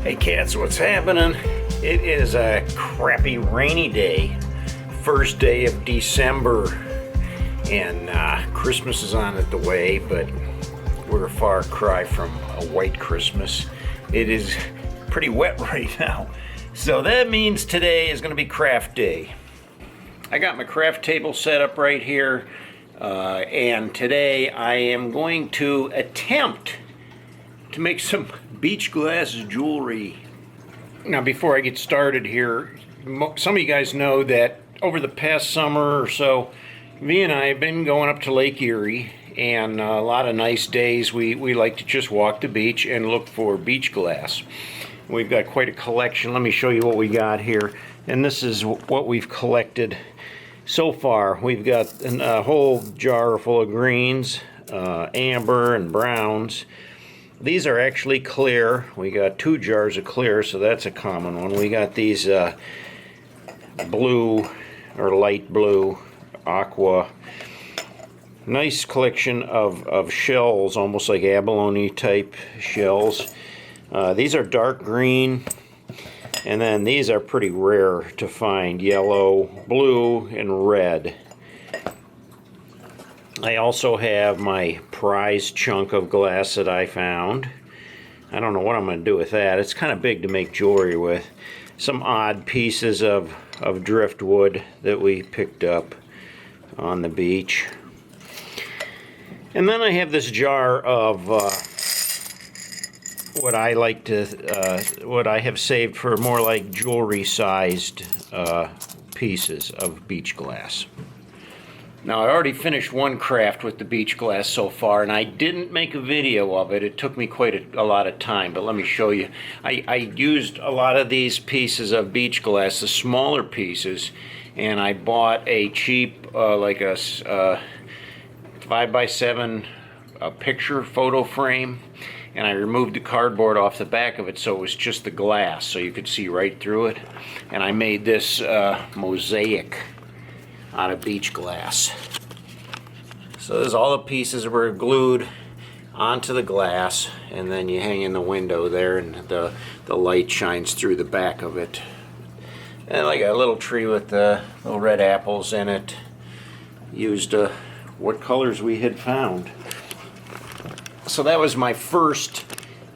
Hey cats, what's happening? It is a crappy rainy day. First day of December, and Christmas is on it the way, but we're a far cry from a white Christmas. It is pretty wet right now. So that means today is going to be craft day. I got my craft table set up right here, and today I am going to attempt to make some beach glass jewelry. Now before I get started here, some of you guys know that over the past summer or so, V and I have been going up to Lake Erie, and a lot of nice days we like to just walk the beach and look for beach glass. We've got quite a collection. Let me show you what we got here, and this is what we've collected so far. We've got a whole jar full of greens, amber and browns. These are actually clear. We got 2 jars of clear, so that's a common one. We got these blue or light blue, aqua. Nice collection of shells, almost like abalone type shells. These are dark green, and then these are pretty rare to find, yellow, blue, and red. I also have my prize chunk of glass that I found. I don't know what I'm going to do with that. It's kind of big to make jewelry with. Some odd pieces of driftwood that we picked up on the beach. And then I have this jar of what I like to, what I have saved for more like jewelry-sized pieces of beach glass. Now I already finished one craft with the beach glass so far, and I didn't make a video of it. It took me quite a lot of time, but let me show you. I used a lot of these pieces of beach glass, the smaller pieces, and I bought a cheap, like a 5x7 picture photo frame, and I removed the cardboard off the back of it so it was just the glass, so you could see right through it. And I made this mosaic out of beach glass. So there's all the pieces were glued onto the glass, and then you hang in the window there, and the light shines through the back of it. And like a little tree with little red apples in it. Used what colors we had found. So that was my first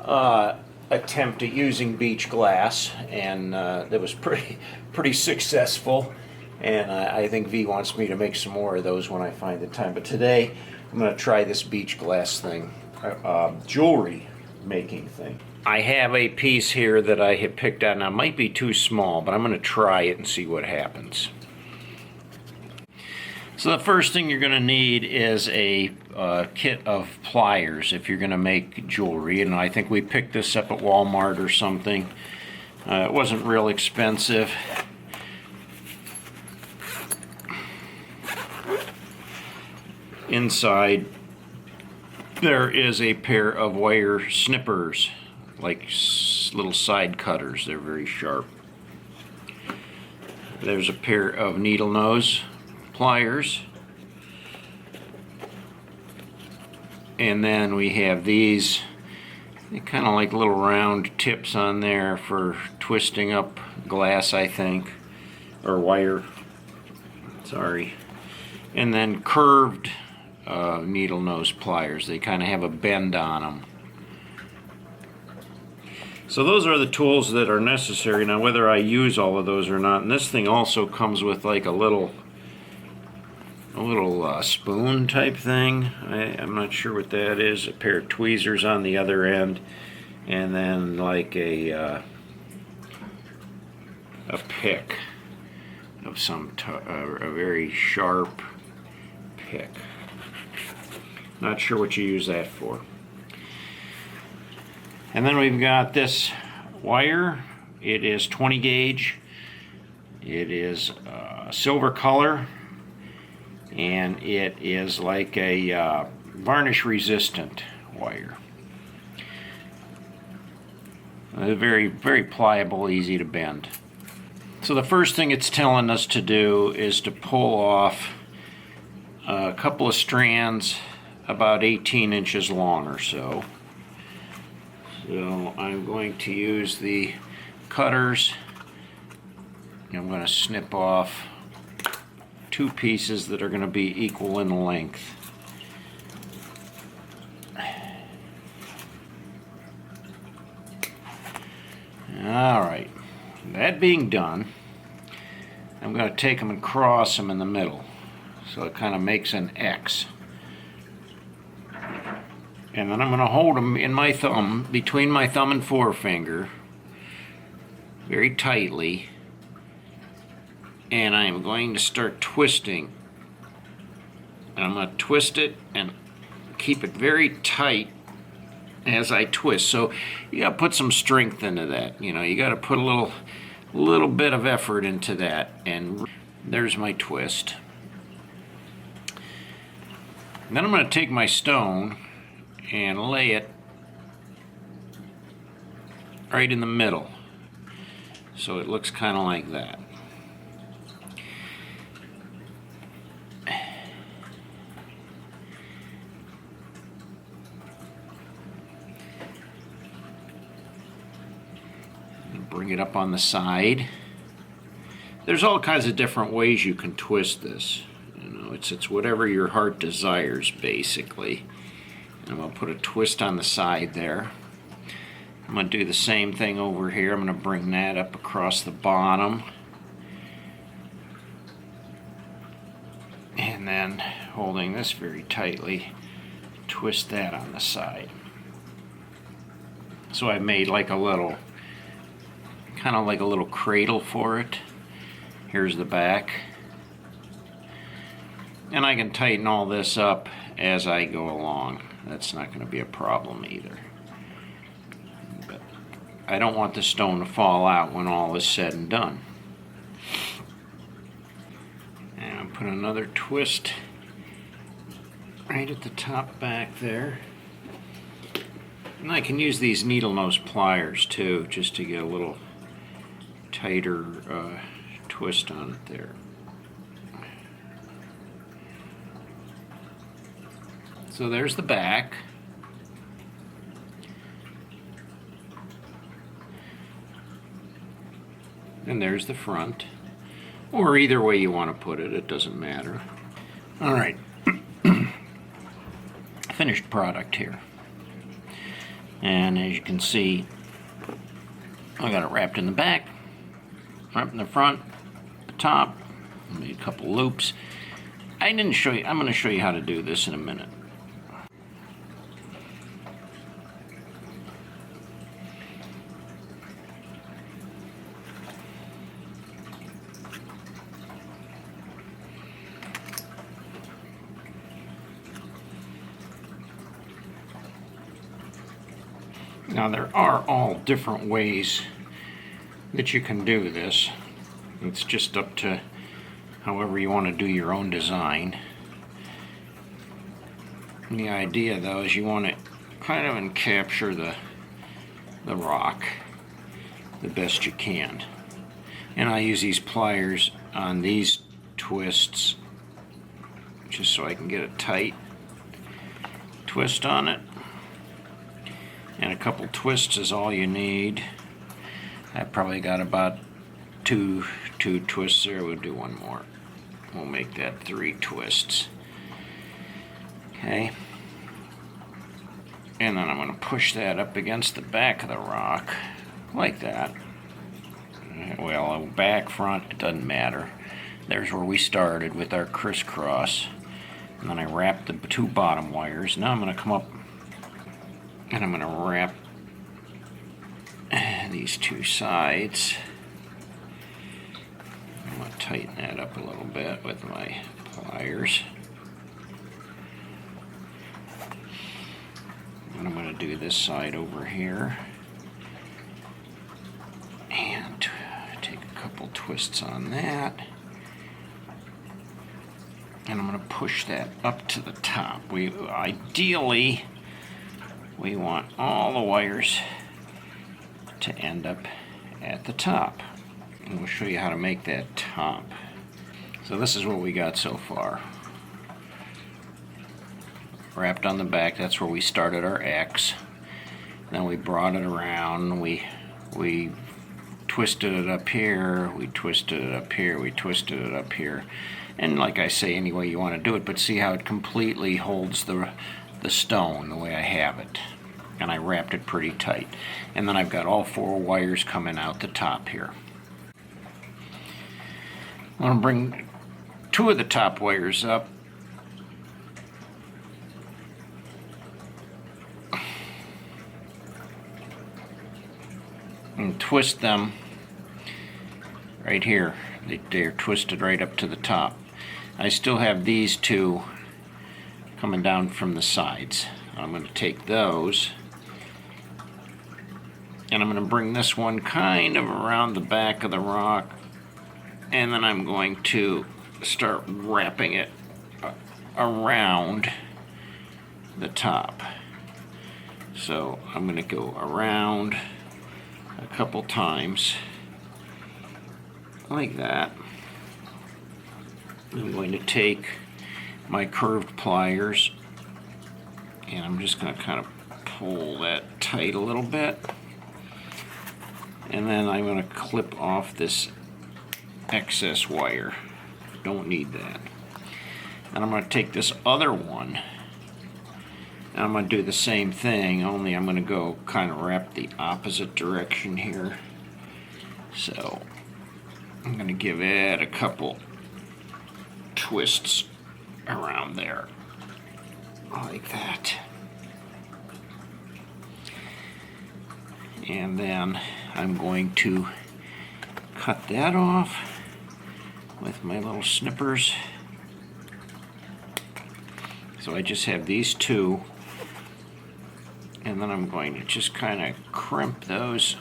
attempt at using beach glass, and that was pretty successful. And I think V wants me to make some more of those when I find the time. But today, I'm going to try this beach glass thing, jewelry making thing. I have a piece here that I had picked out. Now, it might be too small, but I'm going to try it and see what happens. So the first thing you're going to need is a kit of pliers if you're going to make jewelry. And I think we picked this up at Walmart or something. It wasn't real expensive. Inside there is a pair of wire snippers, like little side cutters. They're very sharp. There's a pair of needle nose pliers, and then we have these kind of like little round tips on there for twisting up glass, I think, or wire, sorry. And then curved needle nose pliers. They kind of have a bend on them. So those are the tools that are necessary. Now whether I use all of those or not, and this thing also comes with like a little spoon type thing. I'm not sure what that is. A pair of tweezers on the other end, and then like a pick of some a very sharp pick. Not sure what you use that for. And then we've got this wire. It is 20 gauge. It is silver color, and it is like a varnish resistant wire. Very, very pliable, easy to bend. So the first thing it's telling us to do is to pull off a couple of strands about 18 inches long or so. So I'm going to use the cutters. I'm going to snip off 2 pieces that are going to be equal in length. Alright, that being done, I'm going to take them and cross them in the middle, so it kind of makes an X. And then I'm going to hold them in my thumb, between my thumb and forefinger, very tightly, and I'm going to start twisting. And I'm going to twist it and keep it very tight as I twist. So you got to put some strength into that. You know, you got to put a little bit of effort into that. And there's my twist. And then I'm going to take my stone and lay it right in the middle, so it looks kind of like that. Bring it up on the side. There's all kinds of different ways you can twist this. You know, it's whatever your heart desires, basically. And I'm going to put a twist on the side there. I'm going to do the same thing over here. I'm going to bring that up across the bottom. And then, holding this very tightly, twist that on the side. So I made like a little, kind of like a little cradle for it. Here's the back. And I can tighten all this up as I go along. That's not going to be a problem either. But I don't want the stone to fall out when all is said and done. And I'll put another twist right at the top back there. And I can use these needle nose pliers too, just to get a little tighter twist on it there. So there's the back. And there's the front. Or either way you want to put it, it doesn't matter. Alright. Finished product here. And as you can see, I got it wrapped in the back, wrapped in the front, the top, made a couple loops. I didn't show you, I'm going to show you how to do this in a minute. Now there are all different ways that you can do this. It's just up to however you want to do your own design. And the idea though is you want to kind of capture the rock the best you can. And I use these pliers on these twists just so I can get a tight twist on it. And a couple twists is all you need. I probably got about two twists there. We'll do one more. We'll make that 3 twists. Okay. And then I'm going to push that up against the back of the rock, like that. Well, back, front, it doesn't matter. There's where we started with our crisscross. And then I wrapped the 2 bottom wires. Now I'm going to come up and I'm going to wrap these 2 sides. I'm going to tighten that up a little bit with my pliers. And I'm going to do this side over here. And take a couple twists on that. And I'm going to push that up to the top. Ideally, we want all the wires to end up at the top. And we'll show you how to make that top. So this is what we got so far. Wrapped on the back, that's where we started our X. Then we brought it around, we twisted it up here, we twisted it up here, we twisted it up here. And like I say, any way you want to do it, but see how it completely holds the stone the way I have it. And I wrapped it pretty tight. And then I've got all 4 wires coming out the top here. I'm going to bring 2 of the top wires up. And twist them right here. They're twisted right up to the top. I still have these 2 coming down from the sides. I'm going to take those and I'm going to bring this one kind of around the back of the rock, and then I'm going to start wrapping it around the top. So I'm going to go around a couple times like that. I'm going to take my curved pliers and I'm just going to kind of pull that tight a little bit, and then I'm going to clip off this excess wire. Don't need that. And I'm going to take this other one and I'm going to do the same thing, only I'm going to go kind of wrap the opposite direction here. So I'm going to give it a couple twists around there like that, and then I'm going to cut that off with my little snippers. So I just have these 2, and then I'm going to just kind of crimp those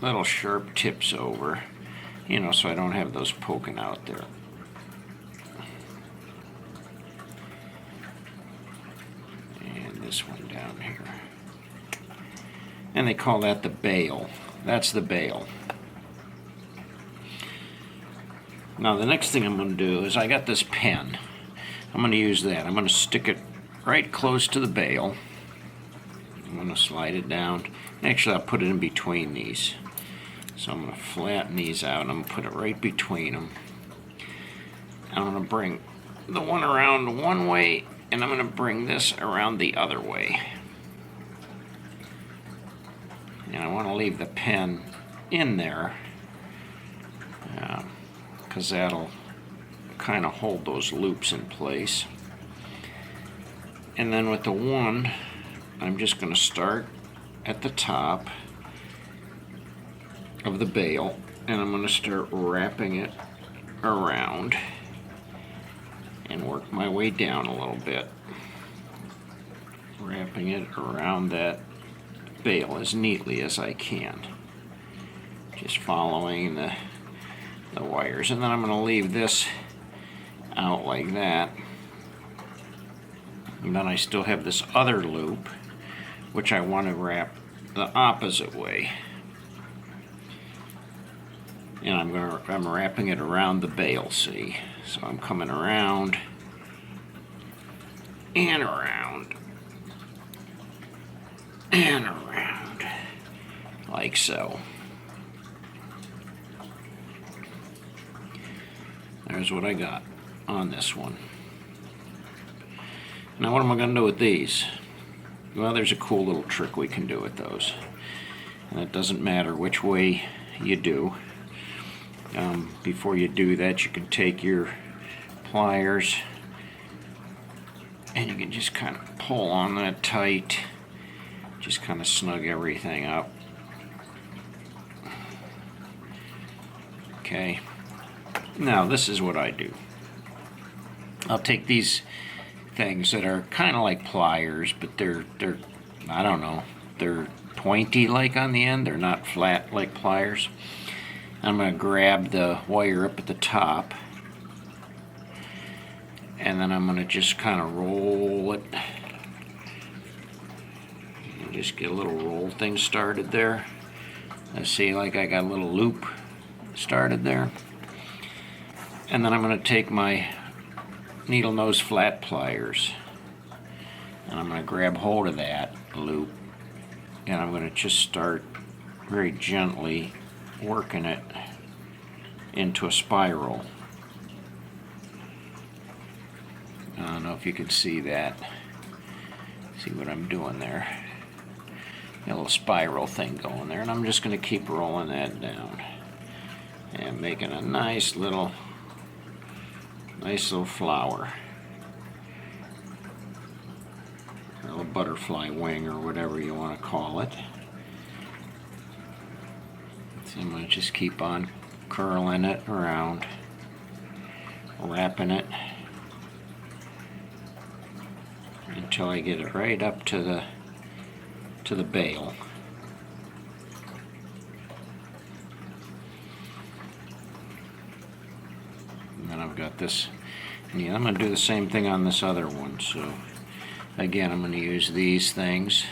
little sharp tips over, so I don't have those poking out there. And this one down here. And they call that the bail. That's the bail. Now the next thing I'm going to do is I got this pen. I'm going to use that. I'm going to stick it right close to the bail. I'm going to slide it down. Actually, I'll put it in between these. So I'm going to flatten these out and I'm going to put it right between them. I'm going to bring the one around one way and I'm going to bring this around the other way. And I want to leave the pen in there because that'll kind of hold those loops in place. And then with the one, I'm just going to start at the top of the bail and I'm going to start wrapping it around and work my way down a little bit, wrapping it around that bail as neatly as I can, just following the wires. And then I'm going to leave this out like that, and then I still have this other loop which I want to wrap the opposite way, and I'm wrapping it around the bail, see? So I'm coming around and around and around like so. There's what I got on this one. Now what am I going to do with these? Well, there's a cool little trick we can do with those, and it doesn't matter which way you do. Before you do that, you can take your pliers and you can just kind of pull on that tight, just kind of snug everything up. Okay, now this is what I do. I'll take these things that are kind of like pliers, but they're I don't know, they're pointy like on the end, they're not flat like pliers. I'm going to grab the wire up at the top and then I'm going to just kind of roll it and just get a little roll thing started there. I see, like I got a little loop started there, and then I'm going to take my needle nose flat pliers and I'm going to grab hold of that loop And I'm going to just start very gently working it into a spiral. I don't know if you can see that. See what I'm doing there. Got a little spiral thing going there, and I'm just going to keep rolling that down and making a nice little flower. A little butterfly wing or whatever you want to call it. So I'm going to just keep on curling it around, wrapping it until I get it right up to the bail. And then I've got this, and I'm going to do the same thing on this other one. So again, I'm going to use these things,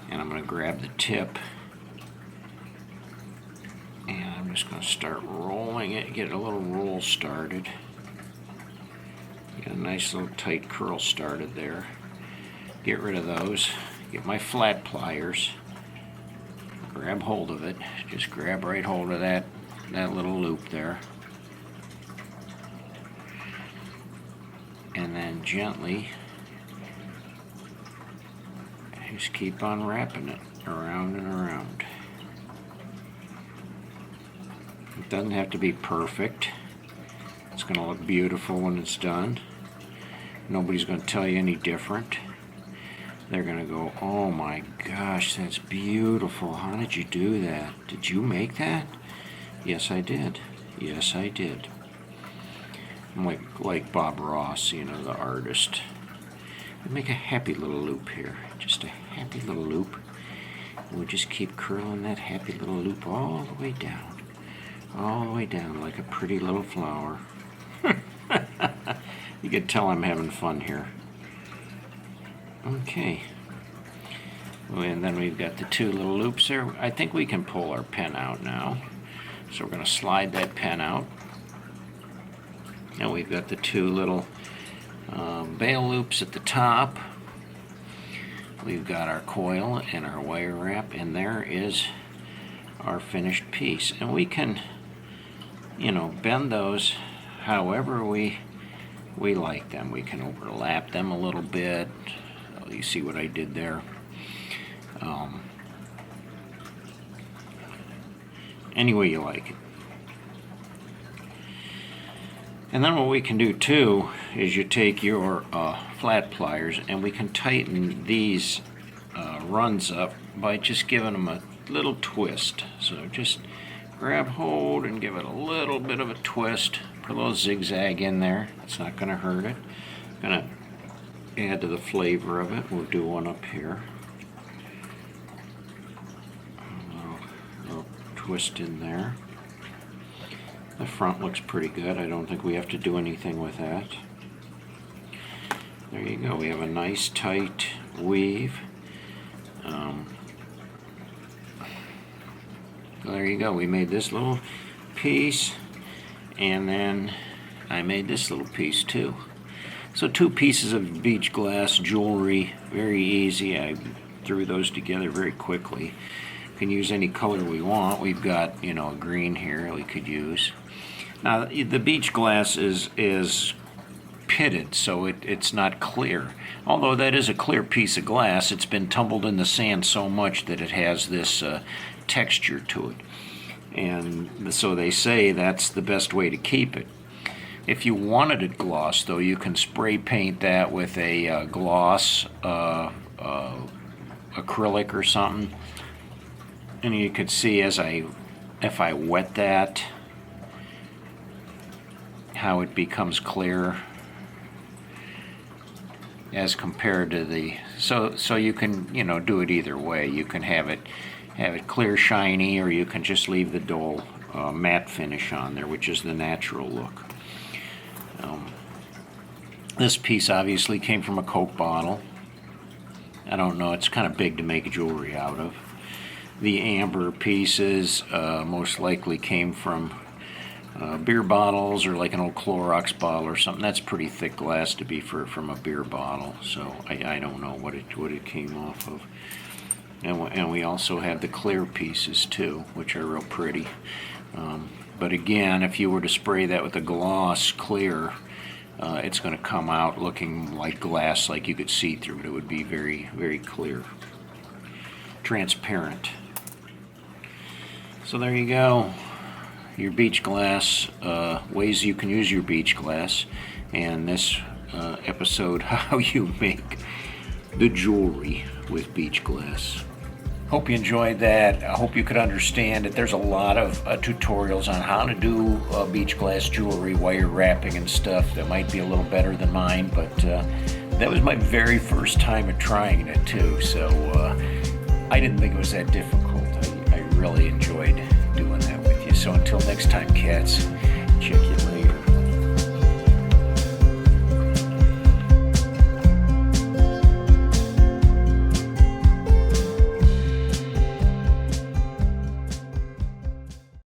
and I'm going to grab the tip, and I'm just going to start rolling it, get a little roll started. Get a nice little tight curl started there. Get rid of those. Get my flat pliers. Grab hold of it. Just grab right hold of that little loop there. And then gently just keep on wrapping it around and around. It doesn't have to be perfect. It's going to look beautiful when it's done. Nobody's going to tell you any different. They're going to go, oh my gosh, that's beautiful. How did you do that? Did you make that? Yes, I did. Yes, I did. I'm like Bob Ross, you know, the artist. We make a happy little loop here. Just a happy little loop. And we just keep curling that happy little loop all the way down. All the way down like a pretty little flower. You can tell I'm having fun here. Okay. And then we've got the two little loops there. I think we can pull our pen out now. So we're going to slide that pen out. And we've got the two little bail loops at the top. We've got our coil and our wire wrap, and there is our finished piece. And we can, you know, bend those however we like them. We can overlap them a little bit. You see what I did there? Any way you like it. And then what we can do too is you take your flat pliers and we can tighten these runs up by just giving them a little twist. So just grab hold and give it a little bit of a twist. Put a little zigzag in there. That's not going to hurt it. Going to add to the flavor of it. We'll do one up here. A little twist in there. The front looks pretty good. I don't think we have to do anything with that. There you go. We have a nice tight weave. There you go. We made this little piece, and then I made this little piece too. So two pieces of beach glass jewelry, very easy. I threw those together very quickly. We can use any color we want. We've got, you know, a green here we could use. Now the beach glass is pitted, so it's not clear. Although that is a clear piece of glass, it's been tumbled in the sand so much that it has this texture to it. And so they say that's the best way to keep it. If you wanted it gloss, though, you can spray paint that with a gloss acrylic or something. And you could see if I wet that, how it becomes clear as compared to the so you can, you know, do it either way. You can have it clear, shiny, or you can just leave the dull matte finish on there, which is the natural look. This piece obviously came from a Coke bottle. I don't know, it's kind of big to make jewelry out of. The amber pieces most likely came from beer bottles, or like an old Clorox bottle or something. That's pretty thick glass to be from a beer bottle, so I don't know what it came off of. And we also have the clear pieces too, which are real pretty. But again, if you were to spray that with a gloss clear, it's going to come out looking like glass, like you could see through it. It would be very, very clear, transparent. So there you go, your beach glass, ways you can use your beach glass, and this episode, how you make the jewelry with beach glass. Hope you enjoyed that. I hope you could understand that there's a lot of tutorials on how to do beach glass jewelry while you're wrapping and stuff that might be a little better than mine, but that was my very first time at trying it too, so I didn't think it was that difficult. I really enjoyed doing that with you. So until next time, cats, check you